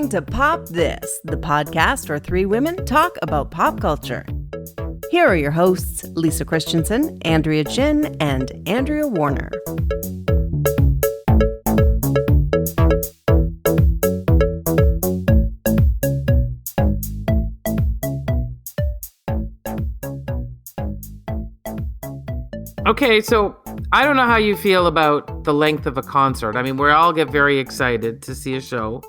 listening to Pop This, the podcast where three women talk about pop culture. Here are your hosts, Lisa Christiansen, Andrea Gin, and Andrea Warner. Okay, so I don't know how you feel about the length of a concert. I mean, we all get very excited to see a show,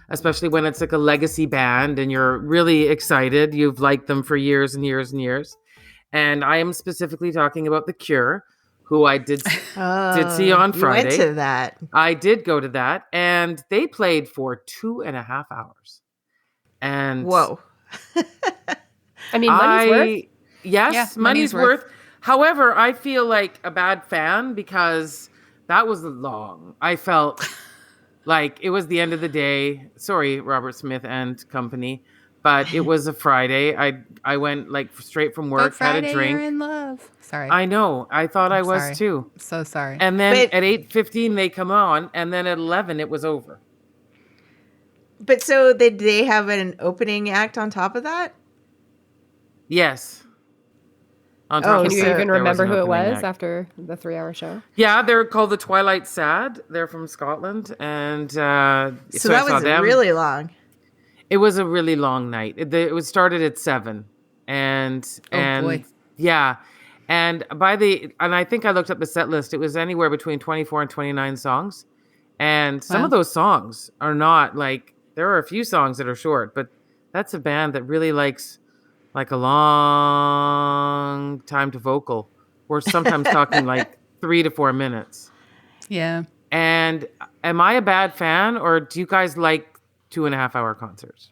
especially when it's like a legacy band and you're really excited. You've liked them for years and years and years. And I am specifically talking about The Cure, who I did see on Friday. You went to that. I did go to that, and they played for 2.5 hours. And whoa. I mean, money's worth. Yes, Yeah, money's worth. However, I feel like a bad fan because that was long. I felt like it was the end of the day. Sorry, Robert Smith and company, but it was a Friday. I went like straight from work, had a drink. You're in love. Sorry. I know. I thought I'm I was sorry. too. So sorry. And then at 8:15 they come on, and then at 11 it was over. But so did they have an opening act on top of that? Yes. Can you even remember who it was act. after the 3-hour show? Yeah, they're called the Twilight Sad. They're from Scotland, and So that was really long. It was a really long night. It was started at 7, and boy. Yeah, and I think I looked up the set list. It was anywhere between 24 and 29 songs, and some of those songs are not like, there are a few songs that are short, but that's a band that really likes like a long time to vocal. We're sometimes talking like 3 to 4 minutes. Yeah. And am I a bad fan, or do you guys like 2.5 hour concerts?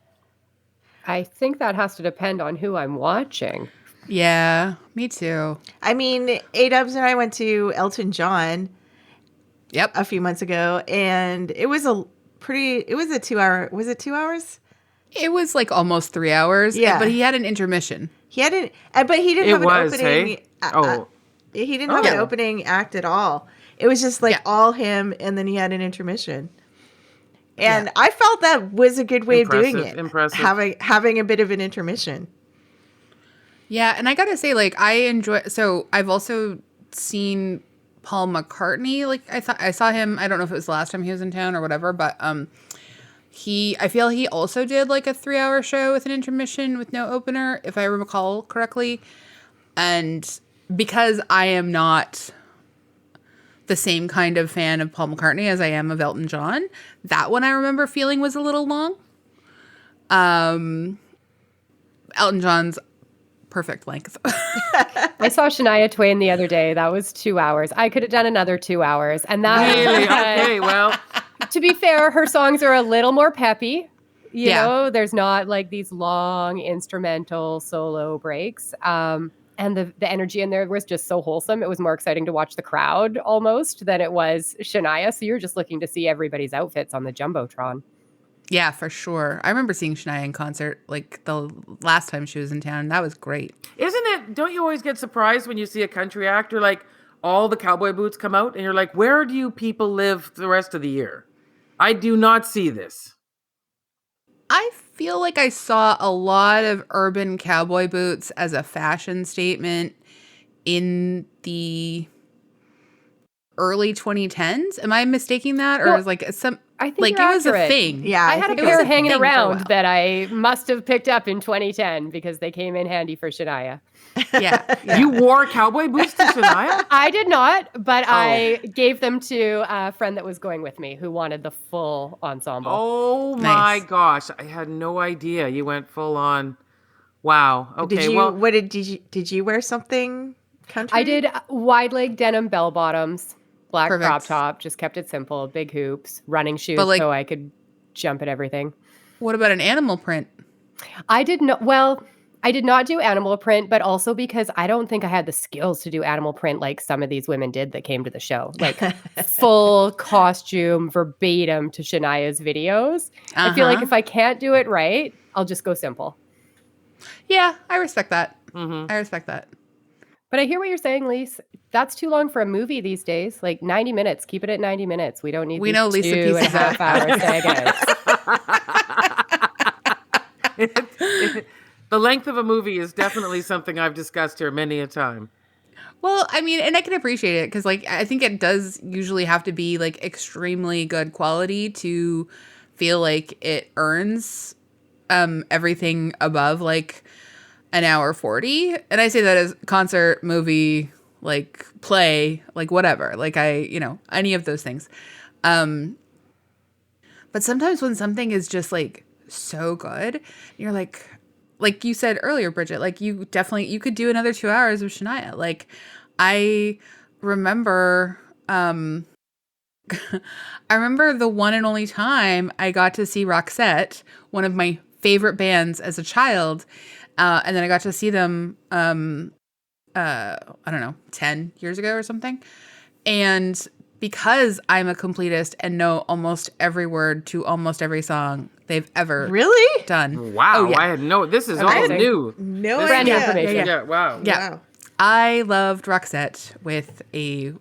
I think that has to depend on who I'm watching. Yeah, me too. I mean, A-Dubs and I went to Elton John Yep. a few months ago, and it was a 2-hour, was it 2 hours? It was like almost 3 hours. Yeah. But he had an intermission. But he didn't have an opening. Hey? He didn't have an opening act at all. It was just like all him, and then he had an intermission. And I felt that was a good way of doing it. Impressive. Having a bit of an intermission. Yeah, and I gotta say, like, I enjoy. So I've also seen Paul McCartney. Like, I saw him. I don't know if it was the last time he was in town or whatever, but I feel he also did like a 3-hour show with an intermission with no opener, if I recall correctly. And because I am not the same kind of fan of Paul McCartney as I am of Elton John, that one I remember feeling was a little long. Elton John's perfect length. I saw Shania Twain the other day. That was 2 hours. I could have done another 2 hours. And that Really? Okay, well. To be fair, her songs are a little more peppy. You Yeah. know, there's not like these long instrumental solo breaks. And the energy in there was just so wholesome. It was more exciting to watch the crowd almost than it was Shania. So you're just looking to see everybody's outfits on the Jumbotron. Yeah, for sure. I remember seeing Shania in concert like the last time she was in town. That was great. Don't you always get surprised when you see a country actor, like all the cowboy boots come out and you're like, where do you people live the rest of the year? I do not see this. I feel like I saw a lot of urban cowboy boots as a fashion statement in the early 2010s. Am I mistaking that? Or was like some... I think like you're it was accurate. a thing. Yeah, I had a it was pair a hanging thing for a around while. that I must have picked up in 2010 because they came in handy for Shania. Yeah. You wore cowboy boots to Shania? I did not, but I gave them to a friend that was going with me who wanted the full ensemble. Oh my Nice. gosh. I had no idea you went full on. Wow. Okay. Did you wear something country? I did wide leg denim bell bottoms, black Perfect. crop top, just kept it simple, big hoops, running shoes But, like- so I could jump at everything. What about an animal print? I did not do animal print, but also because I don't think I had the skills to do animal print like some of these women did that came to the show. Like full costume, verbatim to Shania's videos. I feel like if I can't do it right, I'll just go simple. Yeah, I respect that. Mm-hmm. I respect that. But I hear what you're saying, Lise. That's too long for a movie these days. Like 90 minutes. Keep it at 90 minutes. We don't need We know Lisa two and a pieces half out. hour sagas. The length of a movie is definitely something I've discussed here many a time. Well, I mean, and I can appreciate it because, like, I think it does usually have to be like extremely good quality to feel like it earns everything above like an hour 40. And I say that as concert, movie, like play, like whatever, like any of those things. But sometimes when something is just like so good, you're like you said earlier, Bridget, like you could do another 2 hours of Shania. Like I remember, I remember the one and only time I got to see Roxette, one of my favorite bands as a child. And then I got to see them, I don't know, 10 years ago or something. And because I'm a completist and know almost every word to almost every song they've ever done. Wow. Oh, yeah. I had this is all new. No Brand new idea. information. Yeah. Wow. Yeah. Wow. I loved Roxette with a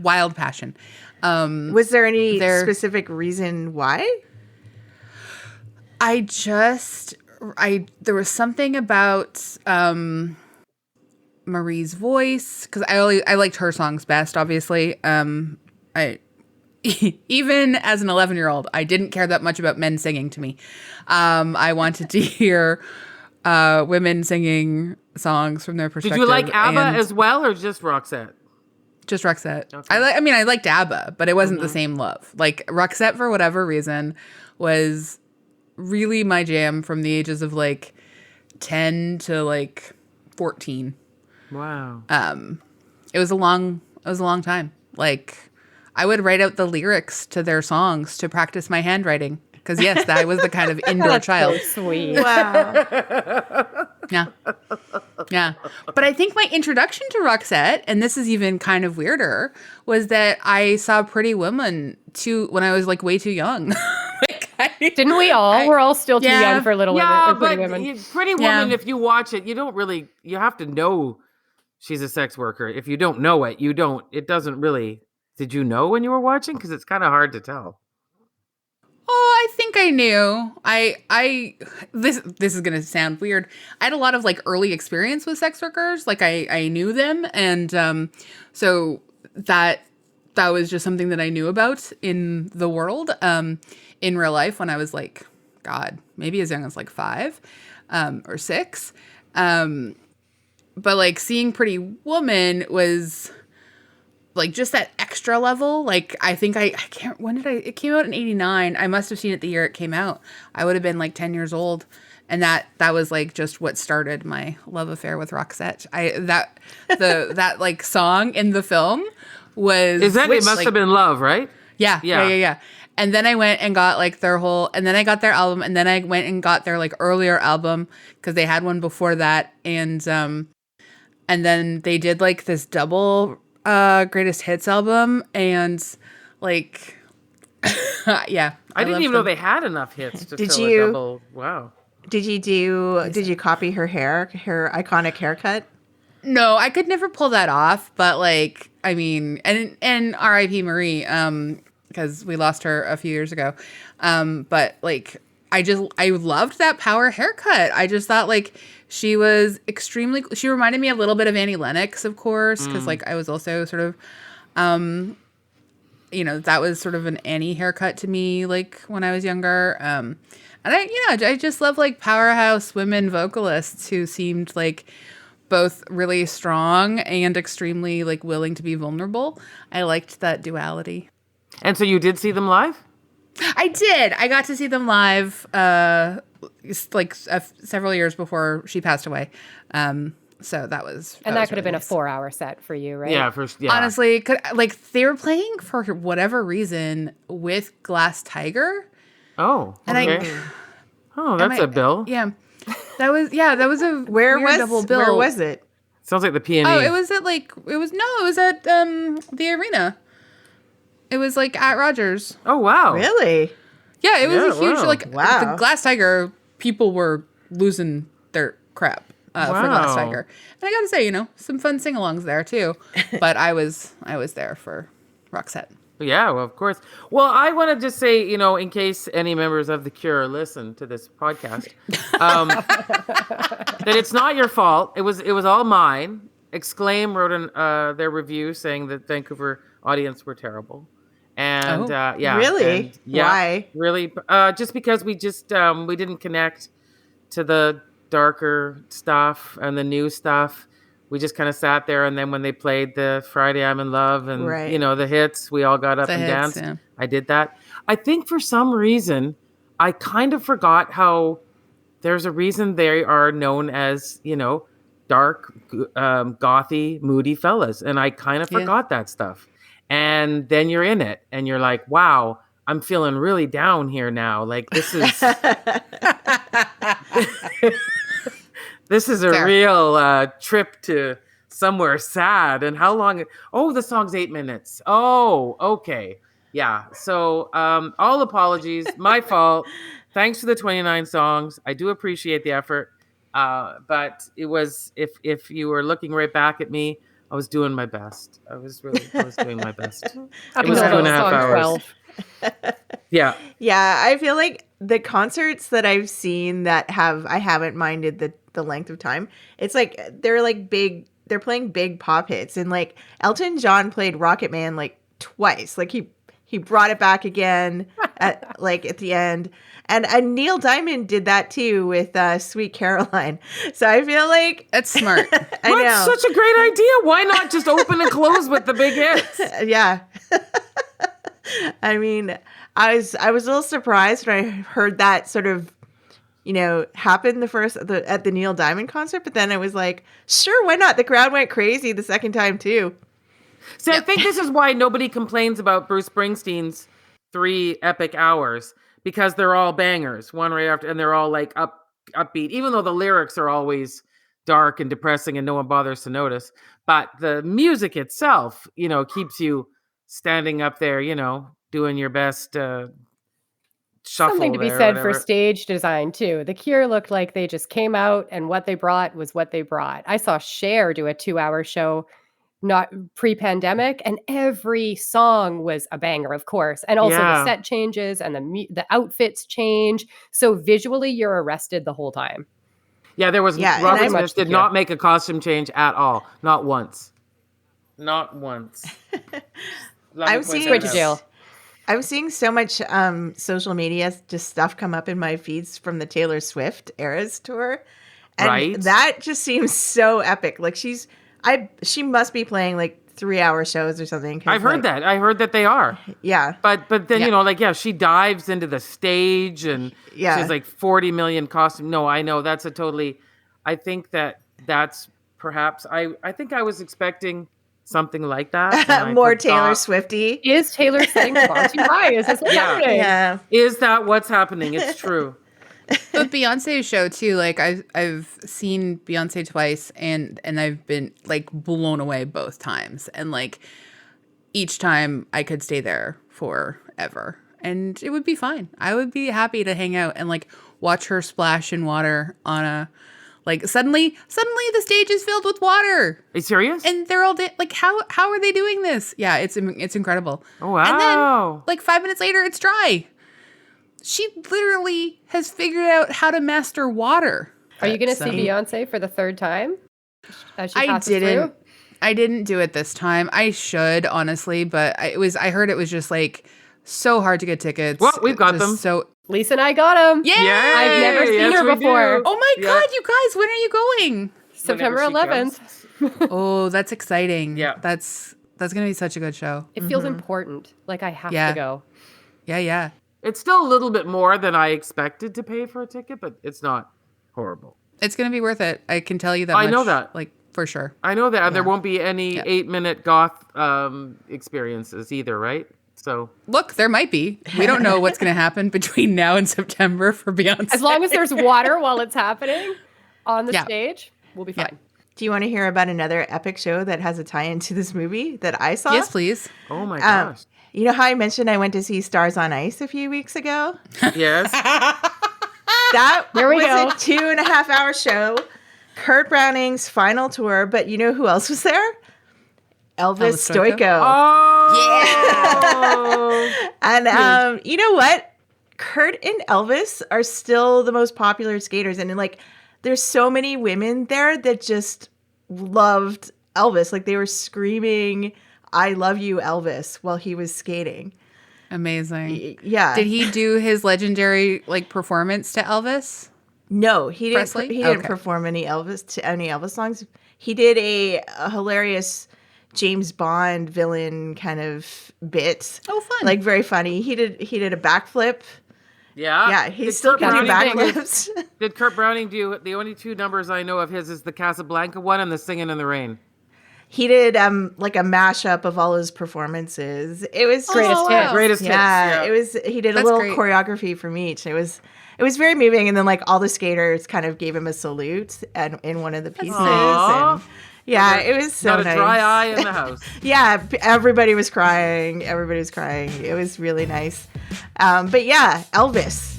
wild passion. Was there any specific reason why? There was something about Marie's voice, because I liked her songs best, obviously. Even as an 11-year-old, I didn't care that much about men singing to me. I wanted to hear women singing songs from their perspective. Did you like ABBA as well, or just Roxette? Just Roxette. Okay. I liked ABBA, but it wasn't the same love. Like Roxette, for whatever reason, was really my jam from the ages of like 10 to like 14. Wow. It was a long time. Like I would write out the lyrics to their songs to practice my handwriting. Because yes, I was the kind of indoor child. So sweet. Wow. Yeah. But I think my introduction to Roxette, and this is even kind of weirder, was that I saw Pretty Woman when I was like way too young. Didn't we all? We're all still too young for Little Women or Pretty but Women. Pretty Woman, if you watch it, you have to know she's a sex worker. If you don't know it, it doesn't really. Did you know when you were watching? Because it's kind of hard to tell. Oh, I think I knew. This is gonna sound weird. I had a lot of like early experience with sex workers. Like I knew them, and so that was just something that I knew about in the world. In real life, when I was like, God, maybe as young as like 5 or 6. But like seeing Pretty Woman was like just that extra level. Like I think I can't, it came out in 89. I must have seen it the year it came out. I would have been like 10 years old. And that was like just what started my love affair with Roxette. That like song in the film was. It must have been Love, right? Yeah. And then I went and got like and then I got their album, and then I went and got their like earlier album because they had one before that. And then they did like this double greatest hits album, and like yeah. I didn't even know they had enough hits to fill a double. Wow. Did you copy her iconic haircut? No, I could never pull that off, but like, I mean, and R.I.P. Marie, because we lost her a few years ago. But like, I loved that power haircut. I just thought like she reminded me a little bit of Annie Lennox, of course, because like I was also sort of, that was sort of an Annie haircut to me, like when I was younger. And I just love like powerhouse women vocalists who seemed like both really strong and extremely like willing to be vulnerable. I liked that duality. And so you did see them live? I did. I got to see them live several years before she passed away. So that was and that could have been nice. A 4-hour set for you, right? Yeah, honestly, they were playing for whatever reason with Glass Tiger. Oh, okay. That's a bill. Yeah. That was a double bill. Where was it? Sounds like the P&E. Oh, it was at the arena. It was like at Rogers. Oh wow. Really? Yeah, it was a huge wow. The Glass Tiger, people were losing their crap for Glass Tiger. And I got to say, some fun sing-alongs there too. But I was there for Roxette. Yeah, well, of course. Well, I want to just say, in case any members of The Cure listen to this podcast, that it's not your fault. It was all mine. Exclaim wrote their review saying that Vancouver audience were terrible. And yeah. Really? And, yeah, why? Really? Just because we didn't connect to the darker stuff and the new stuff. We just kind of sat there, and then when they played the Friday I'm in Love and the hits, we all got up and danced. Yeah. I did that. I think for some reason, I kind of forgot how there's a reason they are known as, dark, gothy, moody fellas. And I kind of forgot that stuff. And then you're in it and you're like, wow, I'm feeling really down here now. Like this is this is a real trip to somewhere sad. And how long? Oh, the song's 8 minutes. Oh, okay. Yeah. So all apologies. My fault. Thanks for the 29 songs. I do appreciate the effort. But it was, if you were looking right back at me, I was doing my best. I was doing my best. It was 2.5 hours. Yeah. Yeah. I feel like the concerts that I've seen that I haven't minded the length of time. It's like, they're playing big pop hits, and like Elton John played Rocket Man like twice. Like he brought it back again at the end. And Neil Diamond did that too with Sweet Caroline. So I feel like that's smart. I know. That's such a great idea. Why not just open and close with the big hits? Yeah. I mean, I was a little surprised when I heard that sort of, happen at the Neil Diamond concert, but then I was like, sure, why not? The crowd went crazy the second time too. So I think this is why nobody complains about Bruce Springsteen's 3 epic hours. Because they're all bangers, one right after, and they're all like upbeat, even though the lyrics are always dark and depressing and no one bothers to notice. But the music itself, keeps you standing up there, doing your best shuffle. Something to be said for stage design, too. The Cure looked like they just came out and what they brought was what they brought. I saw Cher do a 2-hour show, not pre-pandemic, and every song was a banger, of course, and also the set changes and the outfits change, so visually you're arrested the whole time. Robert Smith did not make a costume change at all, not once. I'm seeing so much social media just stuff come up in my feeds from the Taylor Swift Eras tour, and that just seems so epic. Like she must be playing like 3-hour shows or something. I've heard that. I heard that they are. Yeah. But then, she dives into the stage and she has like 40 million costumes. No, I know that's I think that's perhaps, I think I was expecting something like that. More Taylor Swifty. Is Taylor setting the bar too high? Is this what's happening? Yeah. Is that what's happening? It's true. But Beyonce's show too, like I've seen Beyonce twice and I've been like blown away both times. And like each time I could stay there forever and it would be fine. I would be happy to hang out and like watch her splash in water on a like suddenly the stage is filled with water. Are you serious? And they're all like how are they doing this? Yeah, it's incredible. Oh wow. And then like 5 minutes later it's dry. She literally has figured out how to master water. Are you going to see Beyonce for the 3rd time? I didn't do it this time. I should, honestly, but I heard it was just like so hard to get tickets. Well, we've got them. So Lisa and I got them. Yeah. I've never seen her before. Oh my God, you guys, when are you going? September 11th. Oh, that's exciting. Yeah. That's going to be such a good show. It feels important. Like I have to go. Yeah. It's still a little bit more than I expected to pay for a ticket, but it's not horrible. It's going to be worth it. I can tell you that I much, know that. like, for sure. I know that. Yeah. There won't be any 8-minute goth experiences either, right? So look, there might be. We don't know what's going to happen between now and September for Beyonce. As long as there's water while it's happening on the stage, we'll be fine. Yeah. Do you want to hear about another epic show that has a tie-in to this movie that I saw? Yes, please. Oh my gosh. You know how I mentioned I went to see Stars on Ice a few weeks ago? Yes. That was a 2.5-hour show. Kurt Browning's final tour, but you know who else was there? Elvis Stoico. Oh, And you know what? Kurt and Elvis are still the most popular skaters, and like, there's so many women there that just loved Elvis. Like, they were screaming, "I love you, Elvis," while he was skating. Amazing. Yeah. Did he do his legendary like performance to Elvis? No, he didn't. Presley? He didn't Okay. perform any Elvis songs. He did a hilarious James Bond villain kind of bit. Oh, fun. Like, very funny. He did a backflip. yeah. Yeah, he Did still Kurt can do Browning backflips. Did Kurt Browning do the only two numbers I know of his is the Casablanca one and the Singing in the Rain? He did like a mashup of all his performances. It was Greatest Oh, hits. wow. Greatest hits. yeah, it was. He did a That's little great. choreography from each. It was very moving. And then like all the skaters kind of gave him a salute and in one of the pieces. Aw. And yeah, it was so Not a nice. dry eye in the house. Yeah, everybody was crying. Everybody was crying. It was really nice. But yeah, Elvis.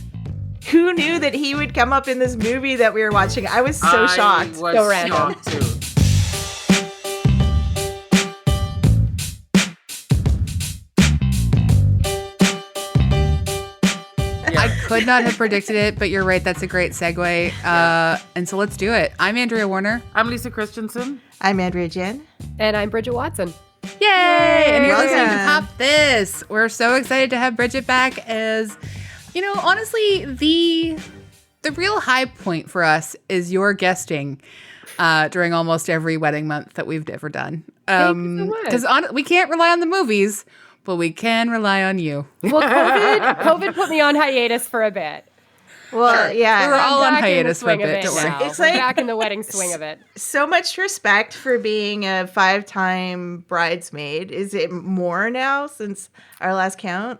Who knew that he would come up in this movie that we were watching? I was so shocked. I was So random. shocked too. I could not have predicted it, but you're right. That's a great segue. And so let's do it. I'm Andrea Warner. I'm Lisa Christiansen. I'm Andrea Gin. And I'm Bridgette Watson. Yay! And you're listening to Welcome. Pop This. We're so excited to have Bridgette back as, honestly, the real high point for us is your guesting during almost every wedding month that we've ever done. Thank you so much. Because we can't rely on the movies, but we can rely on you. Well, COVID put me on hiatus for a bit. Well, yeah. We were all on Back in the hiatus for a swing of bit. it Don't worry. now. It's We're like- back in the wedding swing of it. So much respect for being a 5-time bridesmaid. Is it more now since our last count?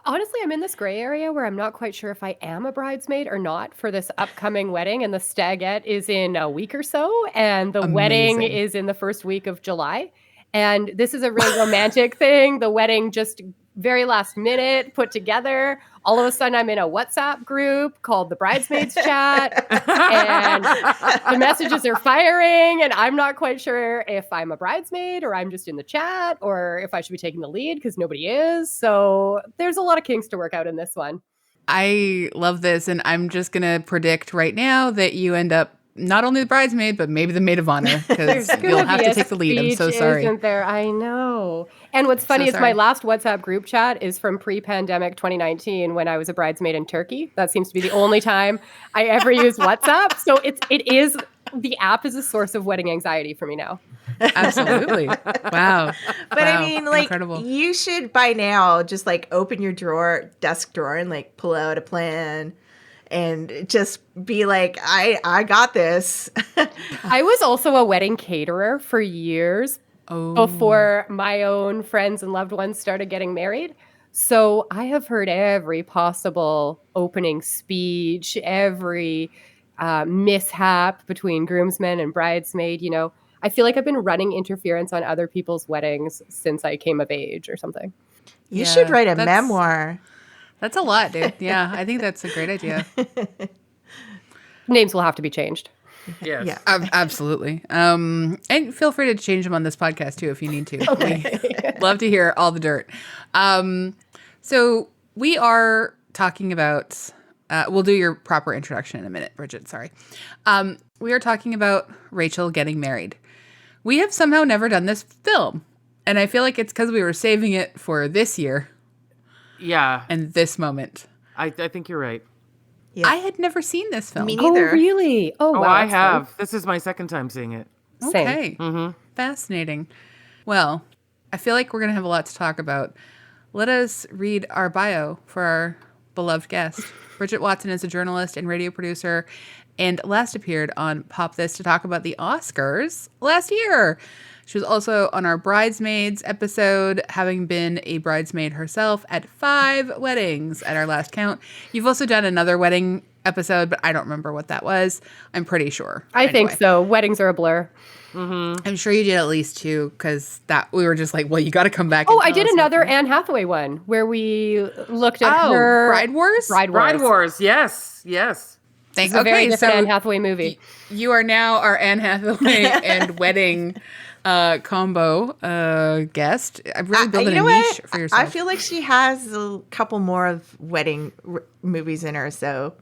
Honestly, I'm in this gray area where I'm not quite sure if I am a bridesmaid or not for this upcoming wedding. And the stagette is in a week or so. And the wedding Amazing. is in the first week of July. And this is a really romantic thing. The wedding just very last minute put together. All of a sudden, I'm in a WhatsApp group called the Bridesmaids Chat. And the messages are firing. And I'm not quite sure if I'm a bridesmaid or I'm just in the chat or if I should be taking the lead because nobody is. So there's a lot of kinks to work out in this one. I love this, and I'm just going to predict right now that you end up not only the bridesmaid, but maybe the maid of honor, because There's you'll gonna have be to a take the lead. I'm so speech, sorry. Isn't there? I know. And what's funny is sorry. my last WhatsApp group chat is from pre-pandemic 2019 when I was a bridesmaid in Turkey. That seems to be the only time I ever use WhatsApp. So the app is a source of wedding anxiety for me now. Absolutely. Wow. But Wow. I mean, like, Incredible. you should by now just like open your desk drawer and like pull out a plan and just be like, I got this. I was also a wedding caterer for years before my own friends and loved ones started getting married. So I have heard every possible opening speech, every mishap between groomsmen and bridesmaid. I feel like I've been running interference on other people's weddings since I came of age or something. You Yeah, should write a that's- memoir. That's a lot, dude. Yeah, I think that's a great idea. Names will have to be changed. Yes. Yeah. Absolutely. And feel free to change them on this podcast too if you need to. We love to hear all the dirt. So we are talking about, we'll do your proper introduction in a minute, Bridgette, sorry. We are talking about Rachel getting married. We have somehow never done this film. And I feel like it's because we were saving it for this year Yeah. and this moment. I think you're right. Yeah. I had never seen this film. Me neither. Oh, really? Oh, wow. Oh, I that's fun. have. This is my second time seeing it. Same. Okay. Mm-hmm. Fascinating. Well, I feel like we're going to have a lot to talk about. Let us read our bio for our beloved guest. Bridgette Watson is a journalist and radio producer and last appeared on Pop This to talk about the Oscars last year. She was also on our Bridesmaids episode, having been a bridesmaid herself at 5 weddings at our last count. You've also done another wedding episode, but I don't remember what that was. I'm pretty sure. I think Anyway. so. Weddings are a blur. I'm sure you did at least 2 because that we were just like, well, you got to come back. Oh, and I tell did us another something. Anne Hathaway one where we looked at Oh, her Bride Wars? Bride Wars. Bride Wars. Yes. Yes. Thanks. It's a very Okay, different so Anne Hathaway movie. you are now our Anne Hathaway and wedding combo guest. I'm really building you know a niche what? for yourself. I feel like she has a couple more of wedding movies in her, so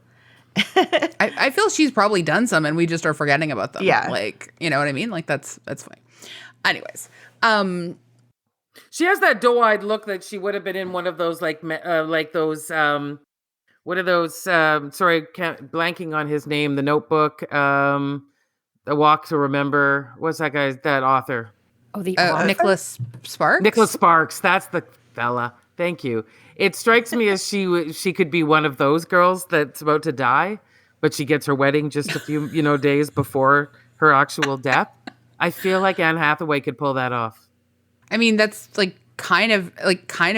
I feel she's probably done some and we just are forgetting about them. Yeah. Like, you know what I mean? Like that's fine. Anyways, She has that doe-eyed look that she would have been in one of those like those what are those blanking on his name, The Notebook, The Walk to Remember. What's that author? Oh, the Nicholas Sparks. Nicholas Sparks, that's the fella. Thank you. It strikes me as she could be one of those girls that's about to die, but she gets her wedding just a few days before her actual death. I feel like Anne Hathaway could pull that off. I mean, that's kind of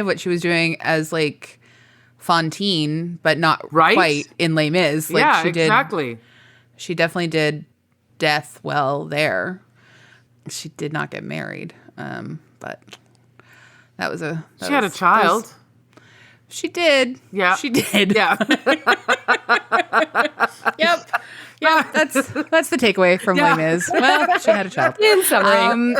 what she was doing as like Fantine, but not quite in Les Mis. Like, yeah, she did, exactly. She definitely did death well there. She did not get married, but she had a child. She did. Yeah, she did. Yeah. Yep. That's the takeaway from Les Mis. Well, she had a child. In summary.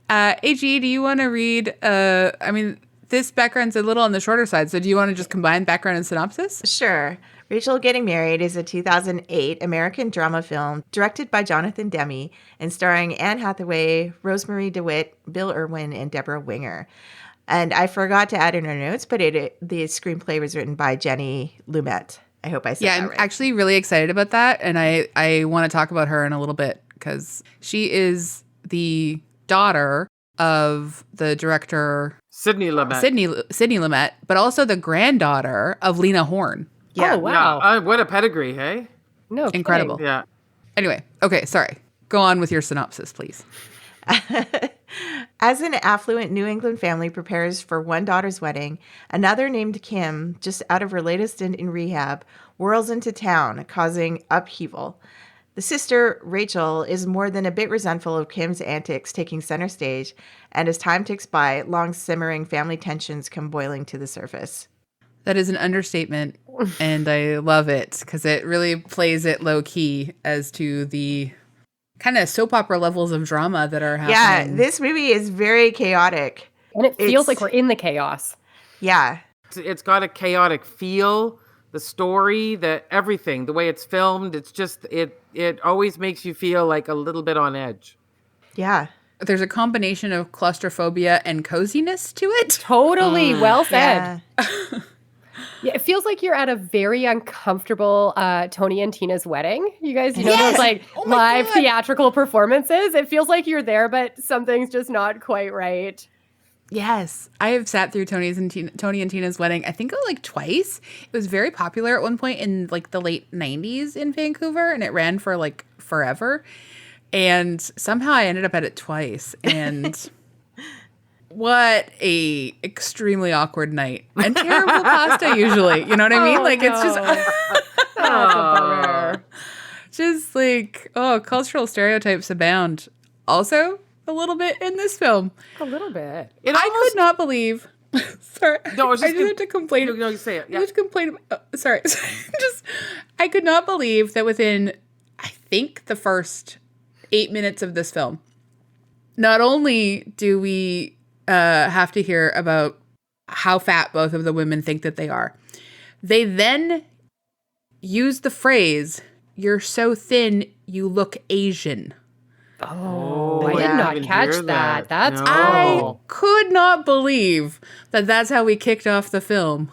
AG, do you want to read? I mean, this background's a little on the shorter side, so do you want to just combine background and synopsis? Sure. Rachel Getting Married is a 2008 American drama film directed by Jonathan Demme and starring Anne Hathaway, Rosemary DeWitt, Bill Irwin, and Deborah Winger. And I forgot to add in our notes, but the screenplay was written by Jenny Lumet. I hope I said that right. Yeah, I'm actually really excited about that, and I want to talk about her in a little bit because she is the daughter of the director Sidney Lumet. Sidney Lumet, but also the granddaughter of Lena Horne. Yeah. Oh, wow. Yeah. What a pedigree, hey? No, Incredible. kidding. Yeah. Anyway, okay, sorry. Go on with your synopsis, please. As an affluent New England family prepares for one daughter's wedding, another named Kim, just out of her latest stint in rehab, whirls into town, causing upheaval. The sister, Rachel, is more than a bit resentful of Kim's antics taking center stage, and as time ticks by, long-simmering family tensions come boiling to the surface. That is an understatement, and I love it because it really plays it low-key as to the kind of soap opera levels of drama that are happening. Yeah, this movie is very chaotic. And it feels like we're in the chaos. Yeah. It's got a chaotic feel, the story, everything, the way it's filmed. It's just, it always makes you feel like a little bit on edge. Yeah. There's a combination of claustrophobia and coziness to it. Totally. Well said. Yeah. Yeah, it feels like you're at a very uncomfortable Tony and Tina's wedding. You guys, you know, Yes! those like Oh my live God! theatrical performances. It feels like you're there, but something's just not quite right. Yes. I have sat through Tony and Tina's wedding, I think like twice. It was very popular at one point in like the late 90s in Vancouver, and it ran for like forever. And somehow I ended up at it twice. And what a extremely awkward night. And terrible pasta usually. You know what I mean? Oh, like it's just That's a bummer. just like, cultural stereotypes abound. Also, a little bit in this film. A little bit. I could not believe. Sorry. No, I just have to complain. No, you say it. I Yeah. have to complain. Sorry. I could not believe that within, I think, the first 8 minutes of this film, not only do we have to hear about how fat both of the women think that they are, they then use the phrase, "You're so thin, you look Asian." Oh, I I did didn't not even catch hear that. that. That's No. I could not believe that that's how we kicked off the film.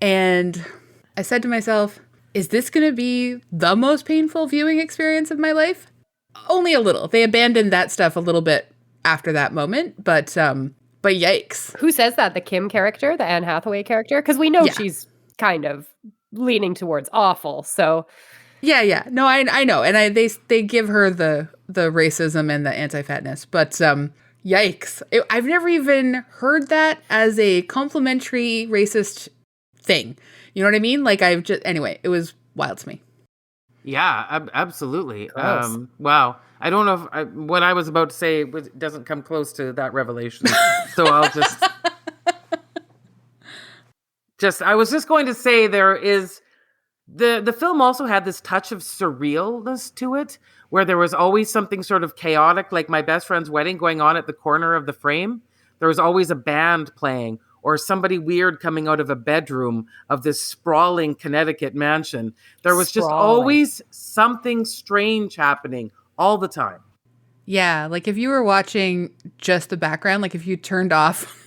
And I said to myself, is this going to be the most painful viewing experience of my life? Only a little. They abandoned that stuff a little bit after that moment, but yikes. Who says that? The Kim character, the Anne Hathaway character? Because we know Yeah. she's kind of leaning towards awful. So Yeah. No, I know. And they give her the racism and the anti-fatness, but yikes. I've never even heard that as a complimentary racist thing. You know what I mean? Like anyway, it was wild to me. Yeah, absolutely. Gross. Wow. I don't know if what I was about to say doesn't come close to that revelation. So I'll I was just going to say there is The film also had this touch of surrealness to it, where there was always something sort of chaotic, like my best friend's wedding going on at the corner of the frame. There was always a band playing, or somebody weird coming out of a bedroom of this sprawling Connecticut mansion. There was just always something strange happening all the time. Yeah, like if you were watching just the background, like if you turned off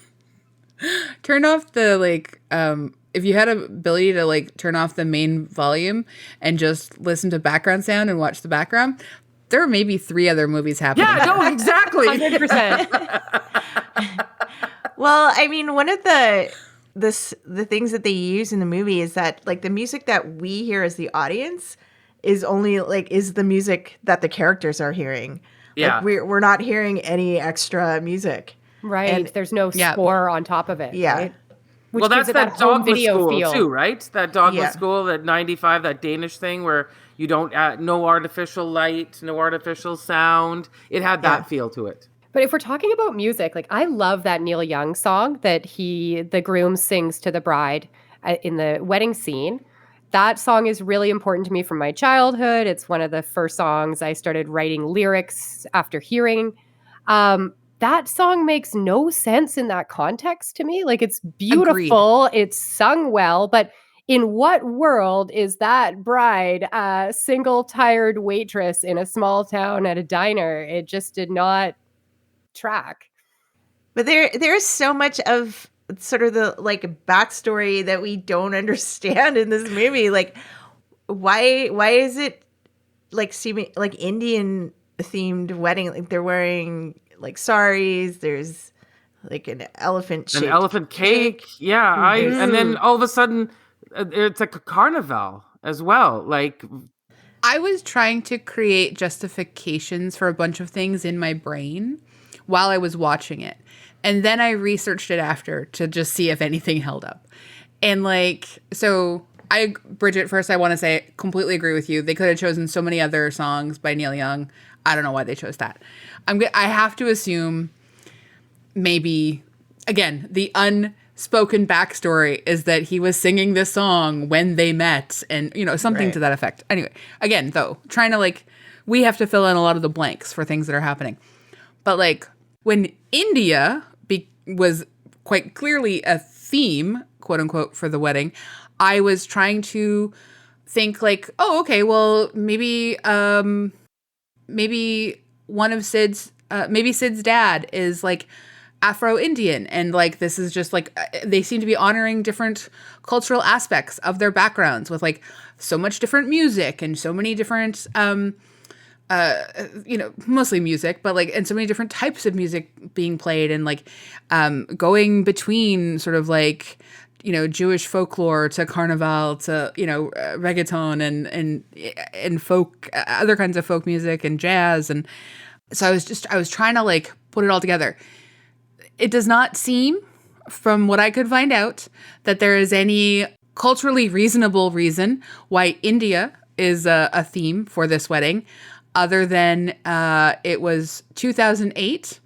the like if you had a ability to like turn off the main volume and just listen to background sound and watch the background, there are maybe 3 other movies happening. Yeah, no, exactly. 100%. Well, I mean, one of the things that they use in the movie is that like the music that we hear as the audience is only like is the music that the characters are hearing. Yeah. Like, we're not hearing any extra music. Right. And- There's no score on top of it. Yeah. Right? Which Well, gives that's it that home dogma school feel. too, right? That dogma Yeah. school, that 95, that Danish thing where you don't no artificial light, no artificial sound. It had that feel to it. But if we're talking about music, like I love that Neil Young song that the groom sings to the bride in the wedding scene. That song is really important to me from my childhood. It's one of the first songs I started writing lyrics after hearing. That song makes no sense in that context to me. Like it's beautiful, it's sung well, but in what world is that bride a single tired waitress in a small town at a diner? It just did not track. But there's so much of sort of the like backstory that we don't understand in this movie. Like why is it like seeming like Indian themed wedding? Like they're wearing like saris, there's like an elephant cake. Yeah. And then all of a sudden it's like a carnival as well. Like I was trying to create justifications for a bunch of things in my brain while I was watching it. And then I researched it after to just see if anything held up. And like, so Bridgette, first I want to say, completely agree with you. They could have chosen so many other songs by Neil Young. I don't know why they chose that. I have to assume maybe, again, the unspoken backstory is that he was singing this song when they met and, something to that effect. Anyway, again, though, trying to like, we have to fill in a lot of the blanks for things that are happening. But like when India was quite clearly a theme, quote unquote, for the wedding, I was trying to think like, oh, okay, well, maybe one of Sid's dad is like Afro-Indian, and like this is just like they seem to be honoring different cultural aspects of their backgrounds with like so much different music and so many different mostly music, but like, and so many different types of music being played and like going between sort of like, Jewish folklore to carnival to, reggaeton and folk, other kinds of folk music and jazz. And so I was trying to like put it all together. It does not seem, from what I could find out, that there is any culturally reasonable reason why India is a theme for this wedding, other than it was 2008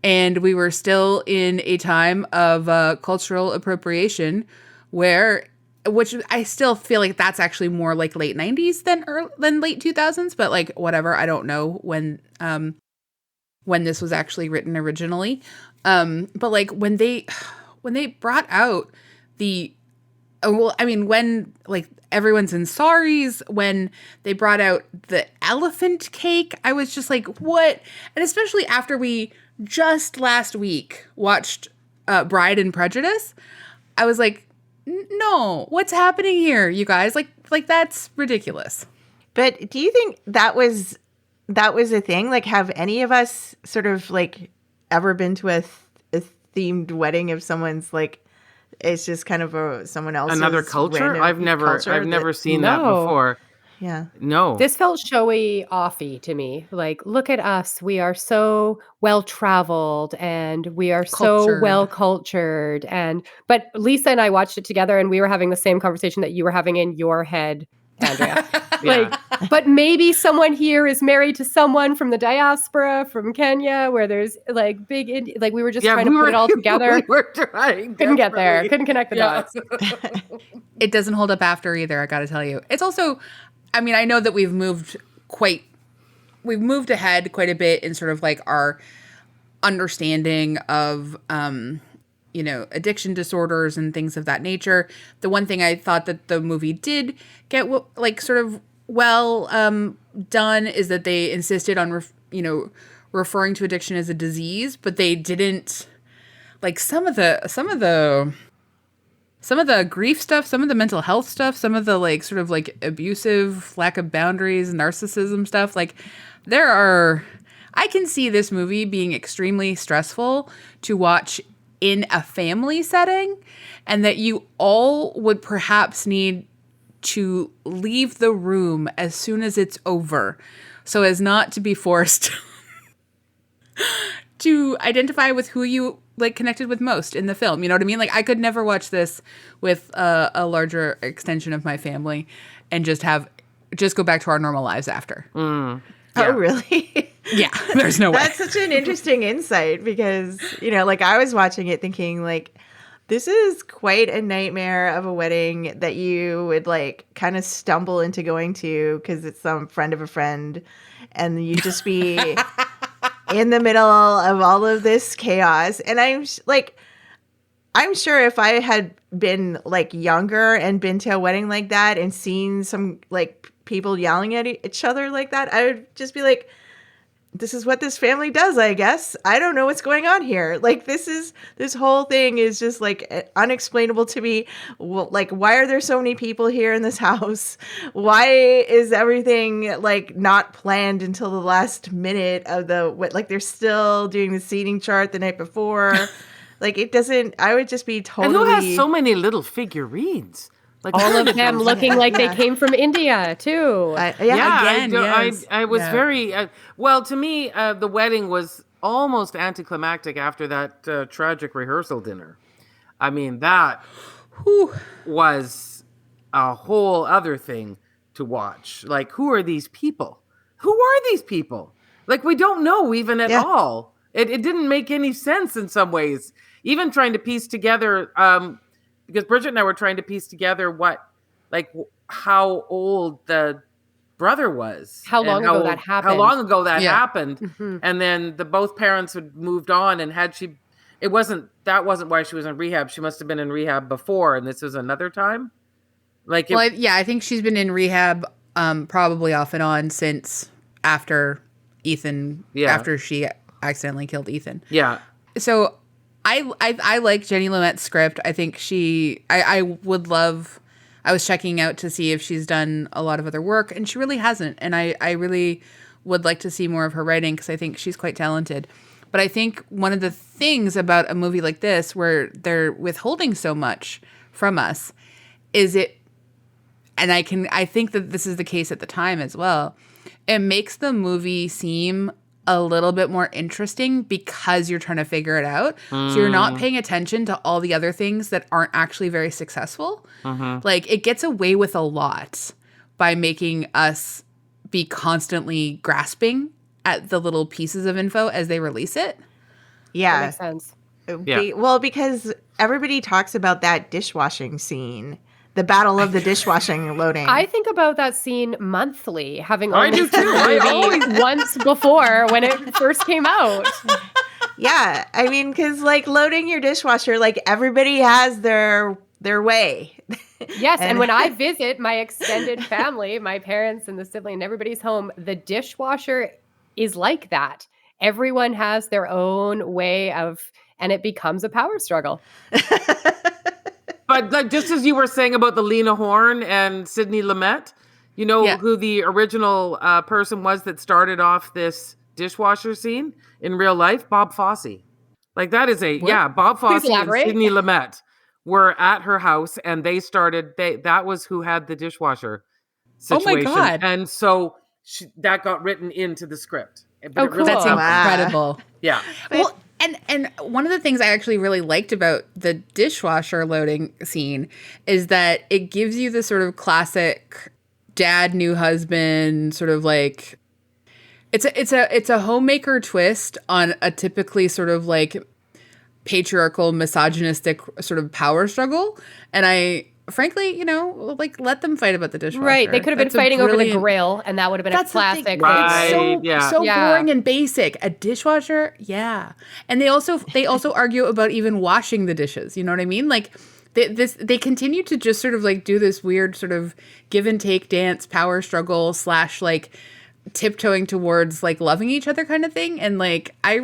and we were still in a time of cultural appropriation which I still feel like that's actually more like late 90s than late 2000s, but like whatever, I don't know when this was actually written originally. But like when they brought out when like everyone's in saris, when they brought out the elephant cake, I was just like, what? And especially after we just last week watched Bride and Prejudice, I was like, no, what's happening here, you guys? Like that's ridiculous. But do you think that was a thing? Like, have any of us sort of like ever been to a themed wedding of someone's like, it's just kind of someone else's another culture? I've never seen that before. Yeah. No. This felt showy offy to me. Like, look at us. We are so well traveled and we are so well cultured. But Lisa and I watched it together and we were having the same conversation that you were having in your head Andrea. Yeah. But maybe someone here is married to someone from the diaspora from Kenya, where there's like we were just trying to put it all together. We were trying. Couldn't get there. Couldn't connect the dots. It doesn't hold up after either, I got to tell you. It's also, I mean, I know that we've moved ahead quite a bit in sort of like our understanding of, addiction disorders and things of that nature. The one thing I thought that the movie did get like sort of well done is that they insisted on, referring to addiction as a disease, but they didn't like some of the grief stuff, some of the mental health stuff, some of the like sort of like abusive, lack of boundaries, narcissism stuff. Like I can see this movie being extremely stressful to watch in a family setting, and that you all would perhaps need to leave the room as soon as it's over so as not to be forced to identify with who you like connected with most in the film. You know what I mean? Like I could never watch this with a larger extension of my family and just go back to our normal lives after. Yeah. Oh, really? Yeah, there's no way. That's such an interesting insight because, like I was watching it thinking like, this is quite a nightmare of a wedding that you would like kind of stumble into going to because it's some friend of a friend and you just be in the middle of all of this chaos. And I'm sure if I had been like younger and been to a wedding like that and seen some like people yelling at each other like that, I would just be like, this is what this family does, I guess. I don't know what's going on here. Like this whole thing is just like unexplainable to me. Like, why are there so many people here in this house? Why is everything like not planned until the last minute of like they're still doing the seating chart the night before? Like it doesn't, I would just be totally. And who has so many little figurines? Like all of them looking like they came from India too. I was very well. To me, the wedding was almost anticlimactic after that tragic rehearsal dinner. I mean, that was a whole other thing to watch. Like, who are these people? Who are these people? Like, we don't know even at all. It didn't make any sense in some ways. Even trying to piece together. Because Bridgette and I were trying to piece together how old the brother was. How long ago that happened. Mm-hmm. And then both parents had moved on and that wasn't why she was in rehab. She must have been in rehab before and this was another time. I think she's been in rehab probably off and on since after after she accidentally killed Ethan. Yeah. So I like Jenny Lumet's script. I think I would love, I was checking out to see if she's done a lot of other work and she really hasn't. And I really would like to see more of her writing because I think she's quite talented. But I think one of the things about a movie like this where they're withholding so much from us is and I think that this is the case at the time as well. It makes the movie seem a little bit more interesting because you're trying to figure it out. So you're not paying attention to all the other things that aren't actually very successful. Like it gets away with a lot by making us be constantly grasping at the little pieces of info as they release it. Yeah. That makes sense. Well, because everybody talks about that dishwashing scene. The battle of the dishwashing loading. I think about that scene monthly, having I only do seen too. the movie once before when it first came out. Yeah, I mean, because like loading your dishwasher, like everybody has their way. Yes, and when I visit my extended family, my parents and the sibling and everybody's home, the dishwasher is like that. Everyone has their own way and it becomes a power struggle. But like just as you were saying about the Lena Horne and Sidney Lumet, who the original person was that started off this dishwasher scene in real life? Bob Fosse. Like that is Bob Fosse and Sidney Lumet were at her house and they started, that was who had the dishwasher situation. Oh my God. And so that got written into the script. But cool. That's incredible. Yeah. Well, and one of the things I actually really liked about the dishwasher loading scene is that it gives you the sort of classic dad, new husband, sort of like it's a homemaker twist on a typically sort of like patriarchal, misogynistic sort of power struggle. And I frankly, like, let them fight about the dishwasher. Right. They could have been fighting over the grill, and that would have been a classic. Right. It's so boring and basic. A dishwasher, yeah. And they also argue about even washing the dishes. You know what I mean? Like, they continue to just sort of like do this weird sort of give and take dance, power struggle / like tiptoeing towards like loving each other kind of thing. And like, I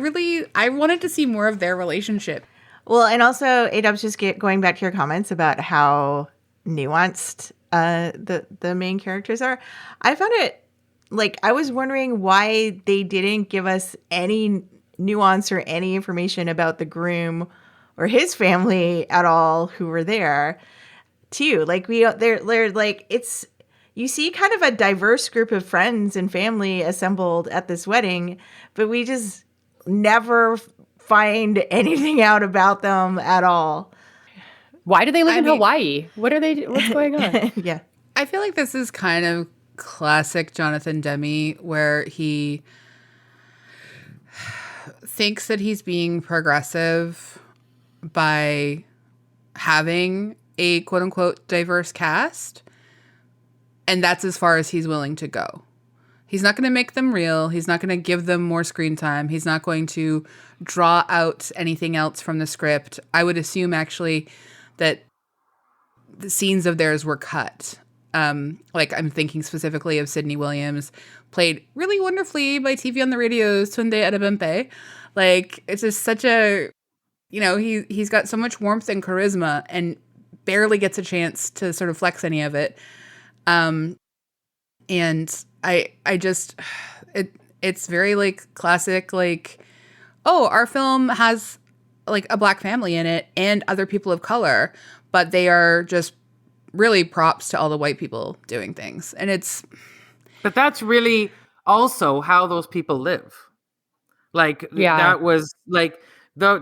wanted to see more of their relationship. Well, and also, A-Dubs, just going back to your comments about how nuanced the main characters are. I found it, like, I was wondering why they didn't give us any nuance or any information about the groom or his family at all who were there, too. Like, they're like, it's, you see kind of a diverse group of friends and family assembled at this wedding, but we just never find anything out about them at all. Why do they live in Hawaii? What's going on? Yeah. I feel like this is kind of classic Jonathan Demme, where he thinks that he's being progressive by having a quote unquote diverse cast. And that's as far as he's willing to go. He's not going to make them real. He's not going to give them more screen time. He's not going to draw out anything else from the script. I would assume, actually, that the scenes of theirs were cut. Like, I'm thinking specifically of Sydney Williams, played really wonderfully by TV on the Radio's Tunde Adebempe. Like, it's just such a, he's got so much warmth and charisma and barely gets a chance to sort of flex any of it. And I just, it's very like classic, like, oh, our film has like a Black family in it and other people of color, but they are just really props to all the white people doing things. And but that's really also how those people live. Like, that was like,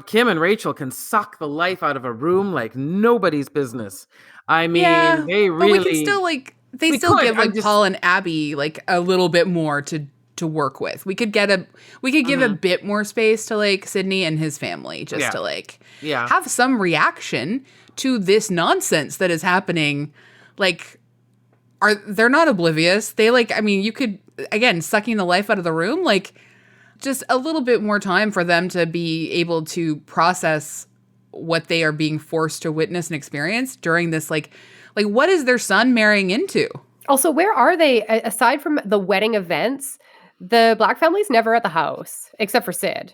Kim and Rachel can suck the life out of a room like nobody's business. I mean, they really. But we can still like. They still give like Paul and Abby like a little bit more to work with. We could give a bit more space to like Sydney and his family just to like have some reaction to this nonsense that is happening. Like, they're not oblivious. They like, I mean, you could, again, sucking the life out of the room, like just a little bit more time for them to be able to process what they are being forced to witness and experience during this like what is their son marrying into? Also, where are they? Aside from the wedding events, the Black family's never at the house, except for Sid.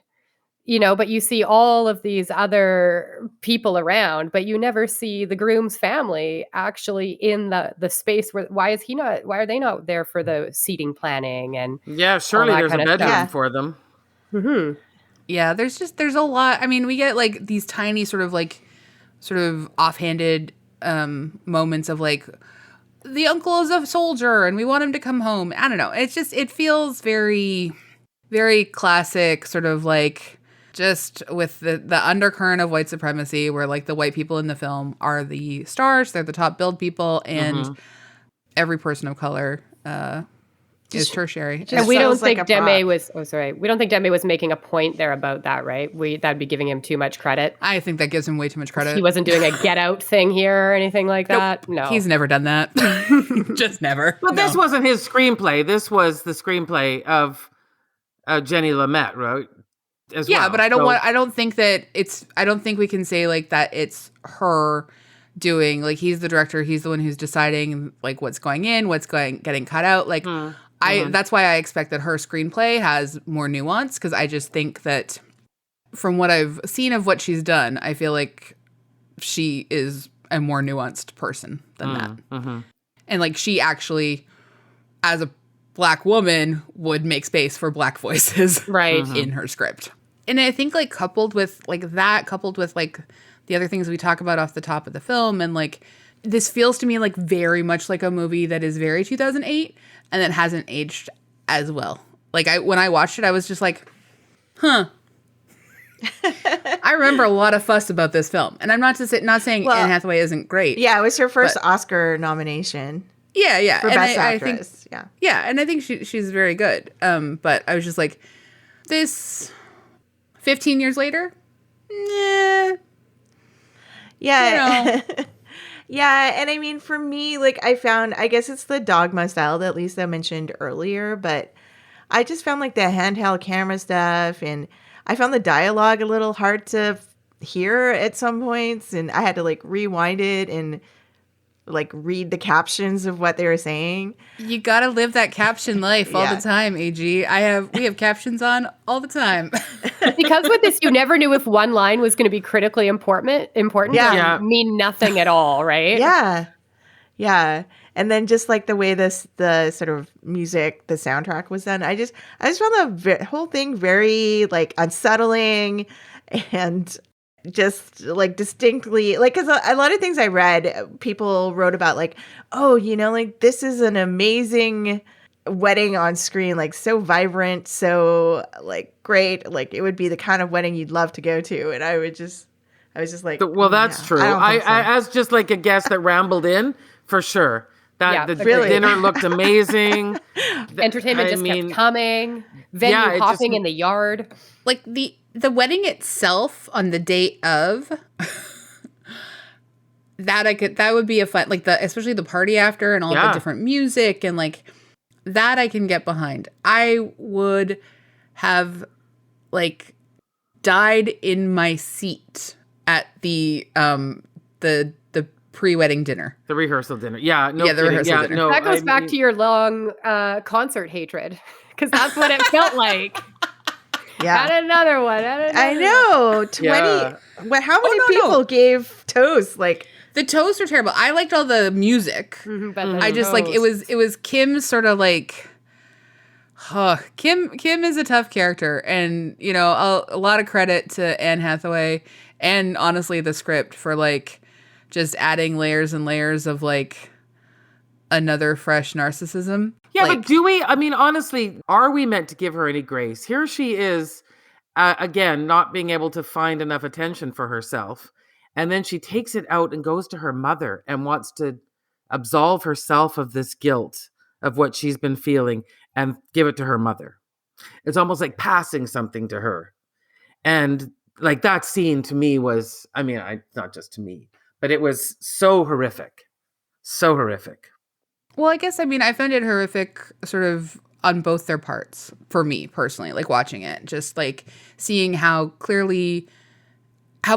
But you see all of these other people around, but you never see the groom's family actually in the space where, why are they not there for the seating planning and surely there's a bedroom for them. Mm-hmm. Yeah, there's a lot. I mean, we get like these tiny sort of offhanded moments of like, the uncle is a soldier and we want him to come home. I don't know. It's just, it feels very, very classic, sort of like just with the undercurrent of white supremacy, where like the white people in the film are the stars, they're the top billed people, and every person of color is tertiary. And we don't think Demme was. Oh, sorry. We don't think Demme was making a point there about that, right? That'd be giving him too much credit. I think that gives him way too much credit. He wasn't doing a Get Out thing here or anything like that. Nope. No, he's never done that. Just never. But this wasn't his screenplay. This was the screenplay of Jenny Lumet, right? But I don't think we can say like that it's her doing, like, he's the director, he's the one who's deciding like what's going in, getting cut out. Like that's why I expect that her screenplay has more nuance, because I just think that from what I've seen of what she's done, I feel like she is a more nuanced person than that. And like, she actually, as a Black woman, would make space for Black voices in her script. And I think like coupled with like the other things we talk about off the top of the film, and like, this feels to me like very much like a movie that is very 2008 and that hasn't aged as well. Like, when I watched it, I was just like, huh. I remember a lot of fuss about this film, and I'm not saying Anne Hathaway isn't great. Yeah, it was her first Oscar nomination. Yeah. for And Best I think, Actress. Yeah. yeah, and I think she's very good. But I was just like, this 15 years later, nah, Yeah. Yeah, and I mean, for me, like, I guess it's the dogma style that Lisa mentioned earlier, but I just found like the handheld camera stuff, and I found the dialogue a little hard to hear at some points, and I had to like rewind it and like read the captions of what they were saying. you gotta live that caption life all Yeah. the time, AG. We have captions on all the time. Because with this, you never knew if one line was going to be critically important Yeah. or Yeah. mean nothing at all, right? Yeah. Yeah. And then just like the way the sort of music, the soundtrack was done, I just found the whole thing very like unsettling and just like distinctly like, because a lot of things I read, people wrote about like, oh, like this is an amazing wedding on screen, like so vibrant, so like great, like it would be the kind of wedding you'd love to go to. And I was just like, Well, that's yeah, true. I don't think so. I as just like a guest that rambled in, for sure. Yeah, The agreed. dinner looked amazing. Entertainment just kept coming. Venue Yeah, it hopping just- in the yard. Like the wedding itself on the day of that would be a fun, like especially the party after and all the different music and like that I can get behind. I would have like died in my seat at the pre-wedding dinner. The rehearsal dinner. Yeah, no Yeah, the kidding. rehearsal Yeah, dinner. no, That goes I back mean- to your long concert hatred, because that's what it felt like. Yeah. Add another one. I know. 20. Yeah. But how many no, people no. gave toast? Like, The toasts are terrible. I liked all the music. I just like it was Kim's sort of like Kim is a tough character, and a lot of credit to Anne Hathaway and honestly the script for like just adding layers and layers of like another fresh narcissism. Yeah, Like, but do we? I mean, honestly, are we meant to give her any grace? Here she is, again, not being able to find enough attention for herself. And then she takes it out and goes to her mother and wants to absolve herself of this guilt of what she's been feeling and give it to her mother. It's almost like passing something to her. And like that scene to me was, I mean, not just to me, but it was so horrific. So horrific. well, I guess I found it horrific sort of on both their parts for me personally, like watching it, just like seeing how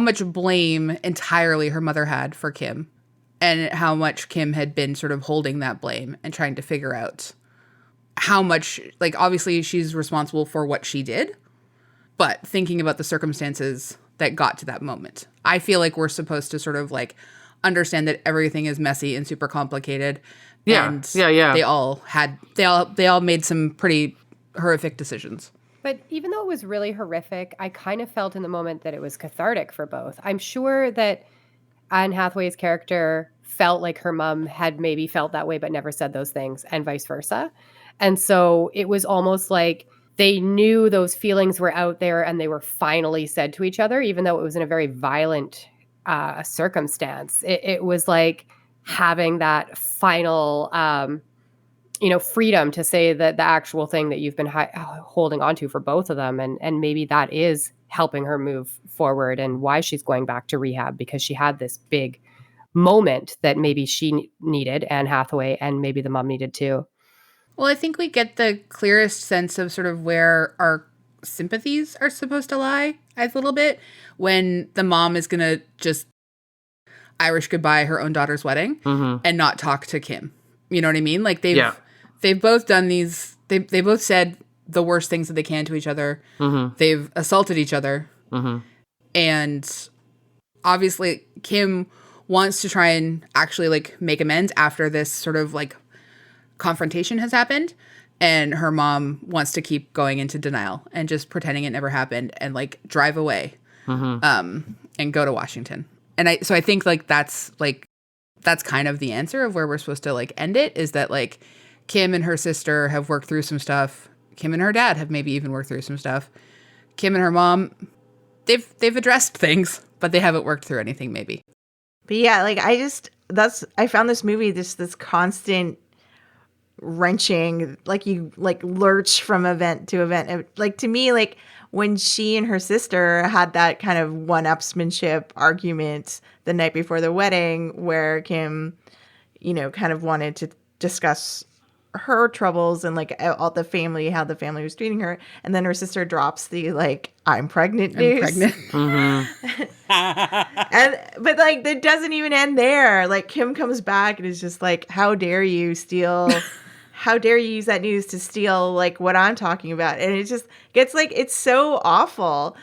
much blame entirely her mother had for Kim and how much Kim had been sort of holding that blame and trying to figure out how much, like, obviously she's responsible for what she did, but thinking about the circumstances that got to that moment. I feel like we're supposed to sort of like understand that everything is messy and super complicated. Yeah, And yeah. they all made some pretty horrific decisions. But even though it was really horrific, I kind of felt in the moment that it was cathartic for both. I'm sure that Anne Hathaway's character felt like her mom had maybe felt that way but never said those things, and vice versa. And so it was almost like they knew those feelings were out there and they were finally said to each other, even though it was in a very violent circumstance. It was like having that final freedom to say that the actual thing that you've been holding on to for both of them. And maybe that is helping her move forward and why she's going back to rehab, because she had this big moment that maybe she needed, Anne Hathaway, and maybe the mom needed too. Well, I think we get the clearest sense of sort of where our sympathies are supposed to lie a little bit when the mom is going to just Irish goodbye her own daughter's wedding and not talk to Kim. You know what I mean? Like they've both done these, they both said the worst things that they can to each other. They've assaulted each other. And obviously Kim wants to try and actually like make amends after this sort of like confrontation has happened, and her mom wants to keep going into denial and just pretending it never happened and like drive away and go to Washington. And I think like that's kind of the answer of where we're supposed to like end it, is that like Kim and her sister have worked through some stuff. Kim and her dad have maybe even worked through some stuff. Kim and her mom, they've addressed things, but they haven't worked through anything maybe. but yeah, like I found this movie this constant wrenching, like you like lurch from event to event. Like to me, like when she and her sister had that kind of one-upsmanship argument the night before the wedding, where Kim, you know, kind of wanted to discuss her troubles and like all the family, how the family was treating her, and then her sister drops the like I'm pregnant news. And but like that doesn't even end there. Like Kim comes back and is just like, how dare you steal how dare you use that news to steal like what I'm talking about? And it just gets like, it's so awful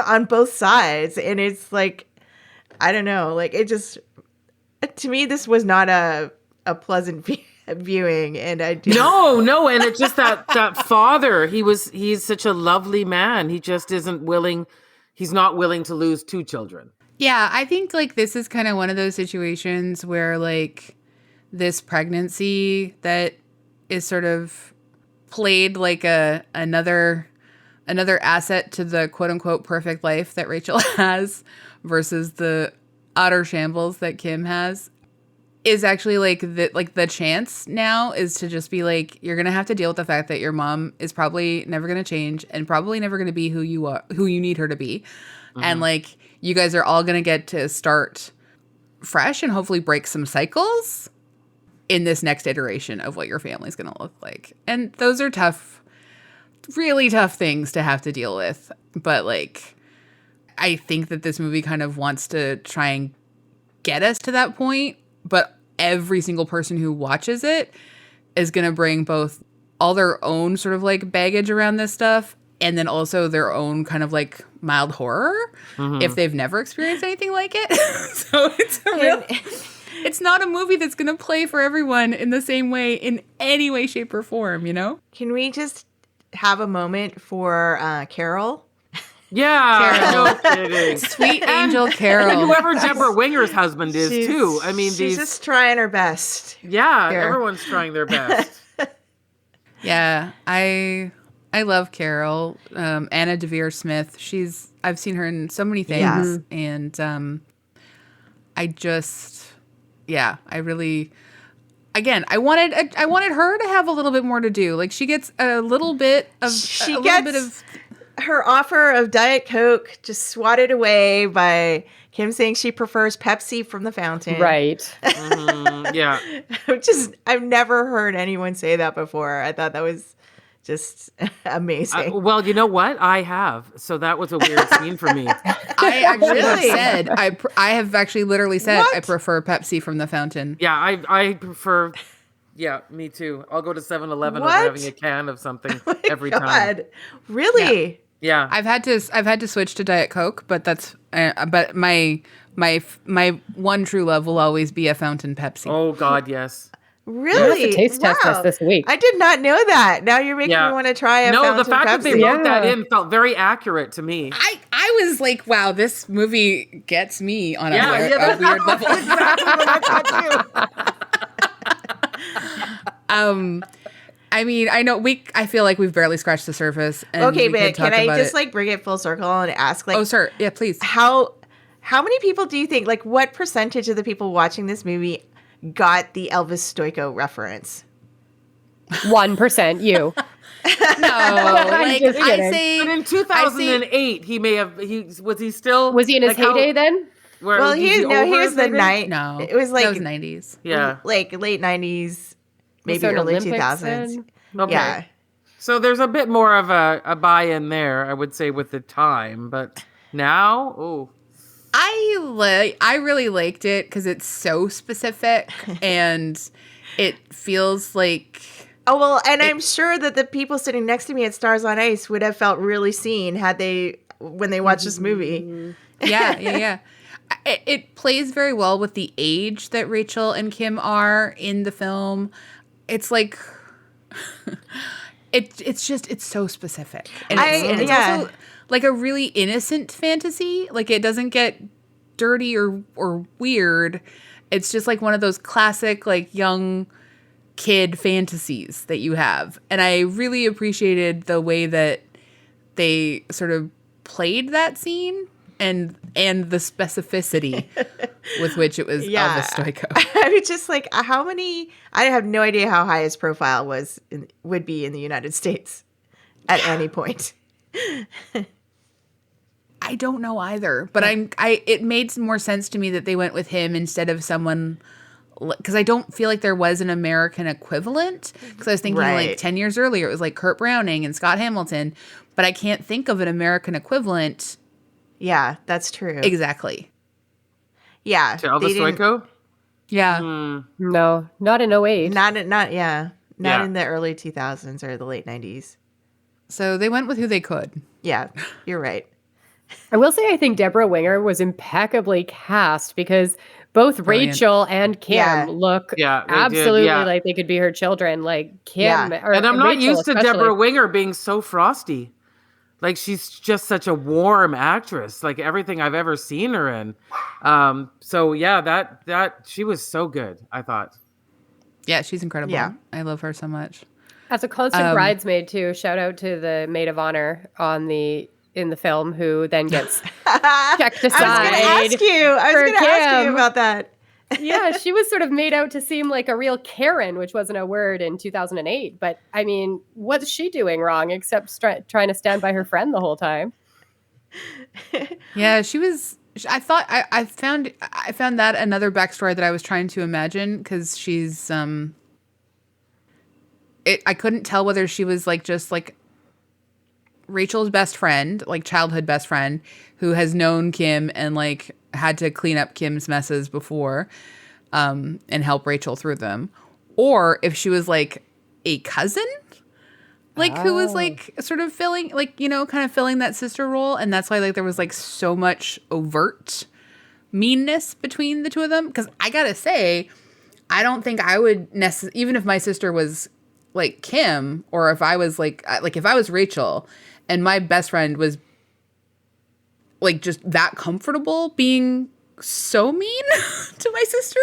on both sides. And it's like, I don't know, like it just, to me, this was not a pleasant viewing. And I do. No. And it's just that father, he's such a lovely man. He just isn't willing. He's not willing to lose 2 children. Yeah, I think like this is kind of one of those situations where like this pregnancy that is sort of played like another asset to the quote unquote perfect life that Rachel has versus the utter shambles that Kim has is actually like the chance now is to just be like, you're going to have to deal with the fact that your mom is probably never going to change and probably never going to be who you need her to be. Mm-hmm. And like, you guys are all going to get to start fresh and hopefully break some cycles in this next iteration of what your family's going to look like. And those are tough, really tough things to have to deal with. But like, I think that this movie kind of wants to try and get us to that point. But every single person who watches it is going to bring both all their own sort of like baggage around this stuff and then also their own kind of like mild horror if they've never experienced anything like it. So it's not a movie that's going to play for everyone in the same way in any way, shape, or form, you know? Can we just have a moment for Carol? Yeah, Carol. no kidding. Sweet angel Carol. And whoever Deborah Winger's husband is, too. I mean, she's just trying her best. Yeah, here. Everyone's trying their best. Yeah, I love Carol. Anna Devere Smith. I've seen her in so many things. Yeah. And I really, again, I wanted her to have a little bit more to do. Like she gets a little bit of her offer of Diet Coke just swatted away by Kim saying she prefers Pepsi from the fountain. Right. Yeah. I've never heard anyone say that before. I thought that was just amazing. Well, you know what? I have. So that was a weird scene for me. I actually have said, I have actually literally said What? I prefer Pepsi from the fountain. Yeah, I prefer. Yeah, me too. I'll go to 7-Eleven over What? having a can of something Oh my every God. time. Really? Yeah. I've had to switch to Diet Coke, but that's but my one true love will always be a fountain Pepsi. Oh God, yes. Really? You have to taste test us this week. I did not know that. Now you're making me want to try a fountain the fact that they Pepsi. wrote that in felt very accurate to me. I was like, wow, this movie gets me on a weird level. Exactly what I thought too. I mean, I feel like we've barely scratched the surface. And Okay, we but could talk can I about just it. like bring it full circle and ask like, Oh, sir. Yeah, please. how many people do you think, like what percentage of the people watching this movie got the Elvis Stoico reference? 1%, you. No, like just I kidding. say, But in 2008, he may have. Was he still? Was he in his like, how- heyday then? where- Well, was he he over was his the heyday? night. no, It was like that was 90s. Yeah. like late 90s, maybe there an early Olympics 2000s. then? Okay. Yeah. So there's a bit more of a buy-in there, I would say, with the time. But now, oh, I really liked it because it's so specific and it feels like Oh, well, and I'm sure that the people sitting next to me at Stars on Ice would have felt really seen when they watched this movie. yeah. It plays very well with the age that Rachel and Kim are in the film. It's like it's so specific. And it's also like a really innocent fantasy. Like it doesn't get dirty or weird. It's just like one of those classic like young kid fantasies that you have. And I really appreciated the way that they sort of played that scene and the specificity with which it was Yeah. Elvis Stoico. I mean, just like how many? I have no idea how high his profile would be in the United States at any point. I don't know either, but it made more sense to me that they went with him instead of someone, because I don't feel like there was an American equivalent. Because I was thinking Right. like 10 years earlier, it was like Kurt Browning and Scott Hamilton, but I can't think of an American equivalent. Yeah, that's true. Exactly. Yeah, To Elvis they didn't- Stoico? Yeah. No, not in 08. Not in the Yeah. early 2000s or the late 90s. So they went with who they could. Yeah, you're right. I will say I think Deborah Winger was impeccably cast because both Brilliant. Rachel and Kim Yeah. look Yeah, they did, absolutely yeah. like they could be her children. Like Kim, Yeah. or And I'm not Rachel used to especially. Deborah Winger being so frosty. Like, she's just such a warm actress, like everything I've ever seen her in. So yeah, that she was so good, I thought. Yeah, she's incredible. Yeah. I love her so much. As a constant bridesmaid too. Shout out to the maid of honor in the film who then gets checked aside. I was going to ask you Kim. about that. Yeah, she was sort of made out to seem like a real Karen, which wasn't a word in 2008. But I mean, what's she doing wrong except trying to stand by her friend the whole time? Yeah, she was. I thought I found that another backstory that I was trying to imagine, because she's I couldn't tell whether she was like just like Rachel's best friend, like childhood best friend, who has known Kim and like had to clean up Kim's messes before, and help Rachel through them, or if she was like a cousin, like who was like sort of filling, like, you know, kind of filling that sister role, and that's why like there was like so much overt meanness between the two of them. Because I gotta say, I don't think I would even if my sister was like Kim, or if I was like if I was Rachel and my best friend was like just that comfortable being so mean to my sister,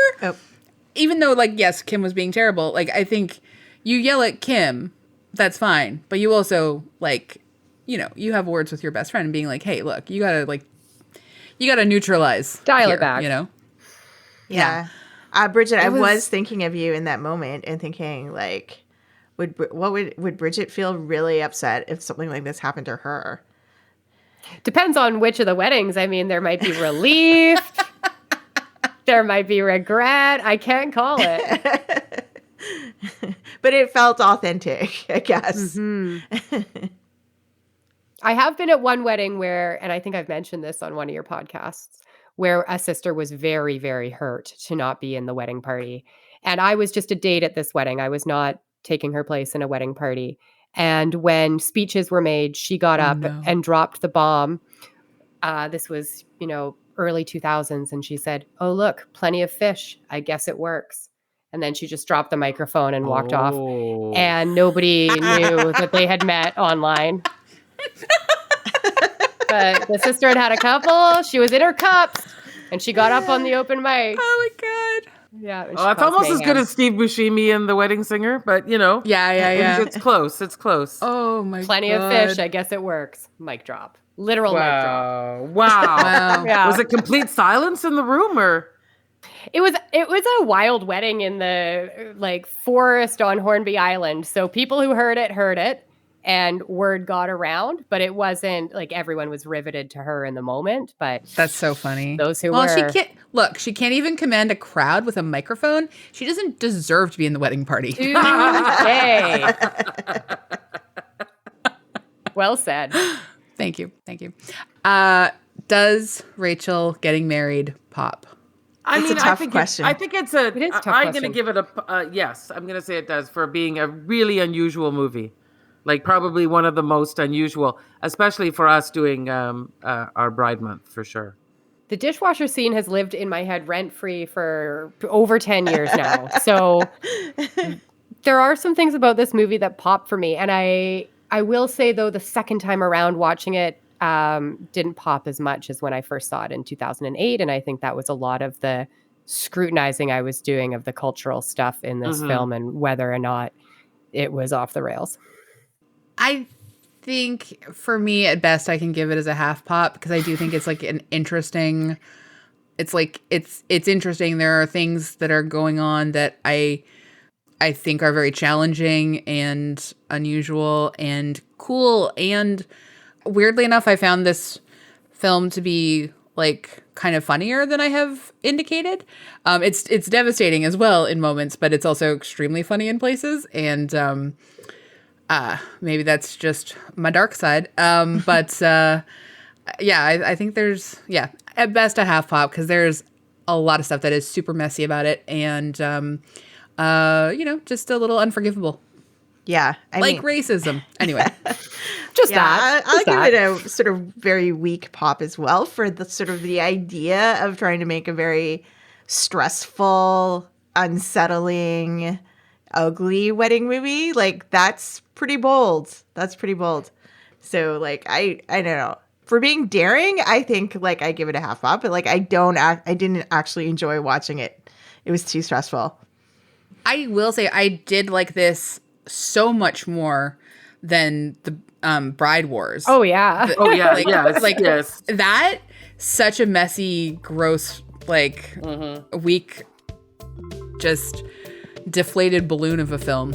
even though like, yes, Kim was being terrible, like I think you yell at Kim, that's fine, but you also like, you know, you have words with your best friend being like, hey, look, you gotta neutralize, Dial it here, back. you know. Yeah. Bridget, I was- was thinking of you in that moment and thinking like, would Bridget feel really upset if something like this happened to her? Depends on which of the weddings. I mean, there might be relief. There might be regret. I can't call it. But it felt authentic, I guess. I have been at one wedding where, and I think I've mentioned this on one of your podcasts, where a sister was very, very hurt to not be in the wedding party. And I was just a date at this wedding. I was not taking her place in a wedding party. And when speeches were made, she got up and dropped the bomb. This was, you know, early 2000s. And she said, "Oh, look, plenty of fish. I guess it works." And then she just dropped the microphone and walked off. And nobody knew that they had met online. But the sister had a couple. She was in her cups. And she got up on the open mic. Oh my God. Yeah. and she Oh, it's caused almost as mayhem. good as Steve Buscemi in The Wedding Singer, but you know. Yeah. It's close. It's close. Oh my Plenty God. of fish. I guess it works. Mic drop. Literal mic drop. Wow. Wow. Yeah. Was it complete silence in the room, or? It was a wild wedding in the like forest on Hornby Island. So people who heard it, and word got around, but it wasn't like everyone was riveted to her in the moment. But That's so funny. those who well, were, she can't even command a crowd with a microphone. She doesn't deserve to be in the wedding party. Hey. Well said. Thank you. Does Rachel getting married pop? It's a tough question. I think it's a. It is a tough I'm going to question. give it a yes. I'm going to say it does, for being a really unusual movie. Like probably one of the most unusual, especially for us doing our Bride Month, for sure. The dishwasher scene has lived in my head rent-free for over 10 years now. So there are some things about this movie that pop for me. And I will say, though, the second time around watching it didn't pop as much as when I first saw it in 2008. And I think that was a lot of the scrutinizing I was doing of the cultural stuff in this film and whether or not it was off the rails. I think for me, at best, I can give it as a half pop because I do think it's like an interesting. It's like it's interesting. There are things that are going on that I think are very challenging and unusual and cool. And weirdly enough, I found this film to be like kind of funnier than I have indicated. It's devastating as well in moments, but it's also extremely funny in places. And maybe that's just my dark side. I think there's at best a half pop because there's a lot of stuff that is super messy about it, and just a little unforgivable. Yeah, I like mean, racism. Anyway, Just yeah, that. I'll Just give that. it a sort of very weak pop as well for the sort of the idea of trying to make a very stressful, unsettling, ugly wedding movie. Like that's pretty bold. So like I don't know. For being daring, I think like I give it a half pop, but like I didn't actually enjoy watching it. It was too stressful. I will say I did like this so much more than the Bride Wars. Oh yeah. Oh yeah, Like- yes, like- yes. That such a messy, gross, like weak, just deflated balloon of a film.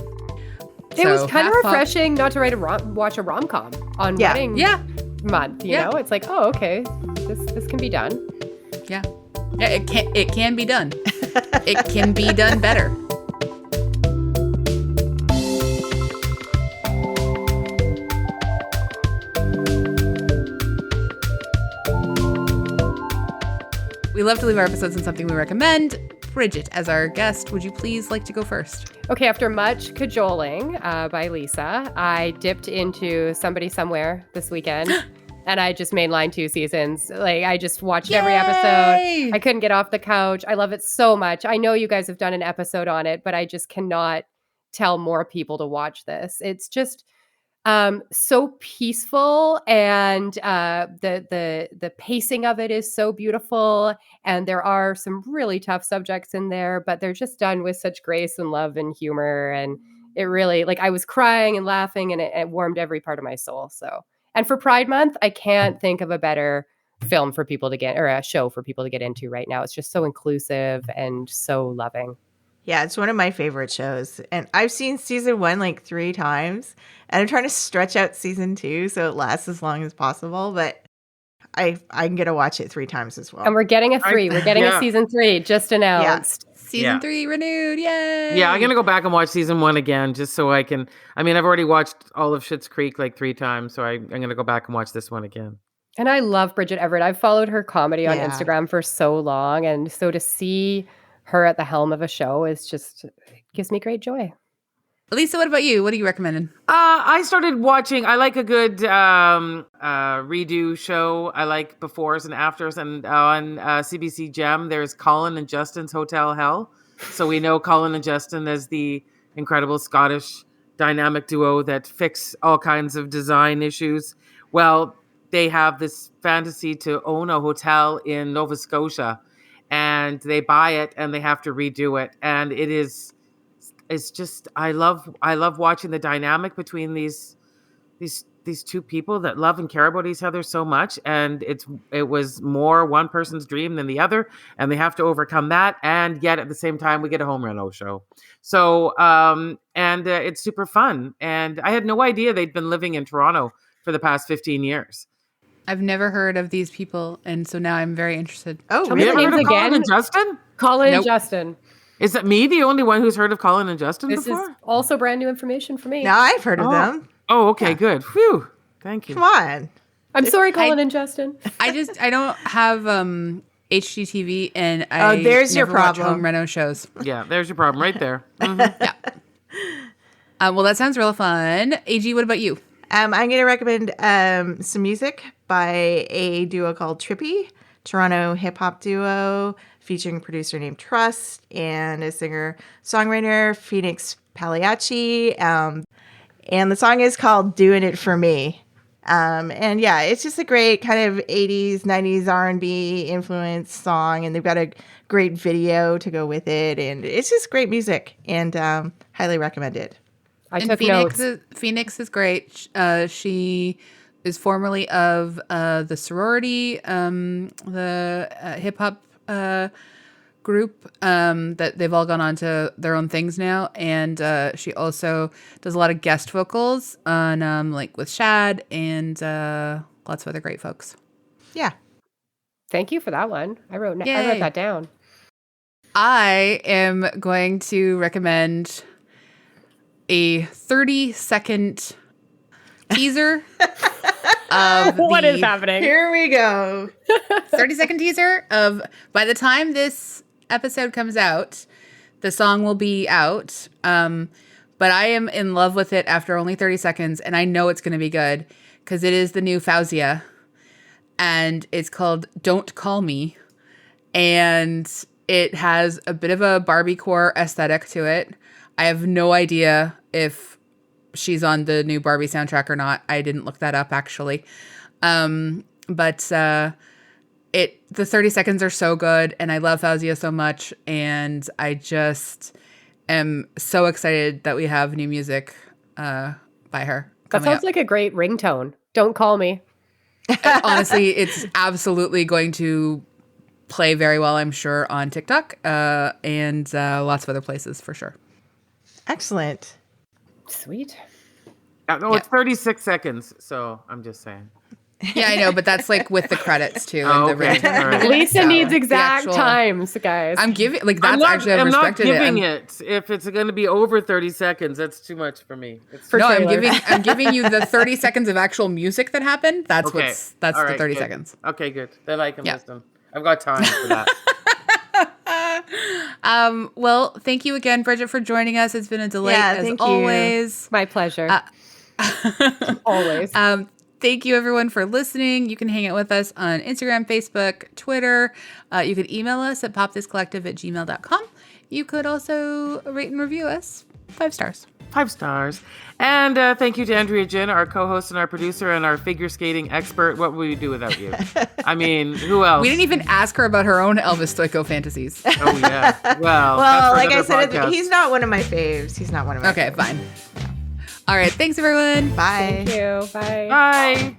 It was So, kind of half pop. refreshing not to watch a rom-com on Yeah. wedding Yeah, month. You Yeah. know, it's like, oh, okay, this can be done. yeah. It can be done. It can be done better. We love to leave our episodes on something we recommend. Bridget, as our guest, would you please like to go first? Okay, after much cajoling by Lisa, I dipped into Somebody Somewhere this weekend, and I just mainlined 2 seasons. Like, I just watched every Yay! episode. I couldn't get off the couch. I love it so much. I know you guys have done an episode on it, but I just cannot tell more people to watch this. It's just so peaceful, and the pacing of it is so beautiful, and there are some really tough subjects in there, but they're just done with such grace and love and humor, and it really, like, I was crying and laughing, and it warmed every part of my soul. So, and for Pride Month, I can't think of a better film for people to get, or a show for people to get into right now. It's just so inclusive and so loving. Yeah, it's one of my favorite shows. And I've seen season 1 like 3 times. And I'm trying to stretch out season 2 so it lasts as long as possible. But I'm going to watch it 3 times as well. And we're getting a 3. We're getting Yeah. a season 3 just announced. Season Yeah. 3 renewed. Yay! Yeah, I'm gonna go back and watch season 1 again, just so I can. I mean, I've already watched all of Schitt's Creek like 3 times, so I'm gonna go back and watch this one again. And I love Bridget Everett. I've followed her comedy on Yeah. Instagram for so long. And so to see her at the helm of a show is just, it gives me great joy. Lisa, what about you? What are you recommending? I started watching. I like a good redo show. I like befores and afters. And on CBC Gem, there's Colin and Justin's Hotel Hell. So we know Colin and Justin as the incredible Scottish dynamic duo that fix all kinds of design issues. Well, they have this fantasy to own a hotel in Nova Scotia, and they buy it and they have to redo it. And it's just, I love watching the dynamic between these 2 people that love and care about each other so much. And it was more one person's dream than the other, and they have to overcome that. And yet at the same time, we get a home reno show. So, it's super fun. And I had no idea they'd been living in Toronto for the past 15 years. I've never heard of these people, and so now I'm very interested. Oh, Tell me You the ever really? heard names of Colin again? and Justin? Colin Nope. and Justin. Is that me, the only one who's heard of Colin and Justin This before? is also brand new information for me. Now I've heard of them. Oh, okay, good. Phew. Thank you. Come on. I'm sorry, Colin and Justin. I don't have HGTV, and I Oh, there's your never watch problem. home reno shows. Yeah, there's your problem right there. Mhm. Well, that sounds real fun. AG, what about you? I'm going to recommend some music by a duo called Trippy, Toronto hip hop duo featuring a producer named Trust and a singer-songwriter, Phoenix Pagliacci. And the song is called Doing It For Me. And yeah, it's just a great kind of 80s, 90s R&B influenced song. And they've got a great video to go with it. And it's just great music, and highly recommend it. I And took notes. Phoenix is great. She is formerly of the sorority, the hip hop group that they've all gone on to their own things now. And she also does a lot of guest vocals on like with Shad and lots of other great folks. Yeah. Thank you for that one. I wrote Yay. that down. I am going to recommend a 30-second teaser of What the is happening? Here we go. 30-second teaser of, by the time this episode comes out, the song will be out. But I am in love with it after only 30 seconds, and I know it's going to be good because it is the new Fauzia, and it's called Don't Call Me, and it has a bit of a Barbie-core aesthetic to it. I have no idea if she's on the new Barbie soundtrack or not. I didn't look that up, actually. But the 30 seconds are so good, and I love Fauzia so much, and I just am so excited that we have new music by her. That sounds like a great ringtone. Don't call me. Honestly, it's absolutely going to play very well, I'm sure, on TikTok and lots of other places for sure. Excellent. Sweet. No, it's 36 seconds, so I'm just saying. Yeah, I know, but that's like with the credits too. Oh, and the okay. All right. Lisa So, needs the exact actual- times, guys. I'm giving like that's I'm not, actually I've I'm not respected giving it. it. If it's going to be over 30 seconds, that's too much for me. It's For No, trailers. I'm giving you the 30 seconds of actual music that happened. That's okay. that's All the right, 30 good. seconds. Okay, good. Then I can Yeah. listen. I've got time for that. Well, thank you again, Bridgette, for joining us. It's been a delight Yeah, as thank you. always. My pleasure. Always. Thank you, everyone, for listening. You can hang out with us on Instagram, Facebook, Twitter. You could email us at popthiscollective@gmail.com. You could also rate and review us 5 stars. 5 stars. And thank you to Andrea Gin, our co-host and our producer and our figure skating expert. What would we do without you? I mean, who else? We didn't even ask her about her own Elvis Stoico fantasies. Oh, yeah. Well, Well, that's for like I another said, podcast. he's not one of my faves. He's not one of my Okay, faves. fine. All right, thanks, everyone. Bye. Thank you. Bye. Bye.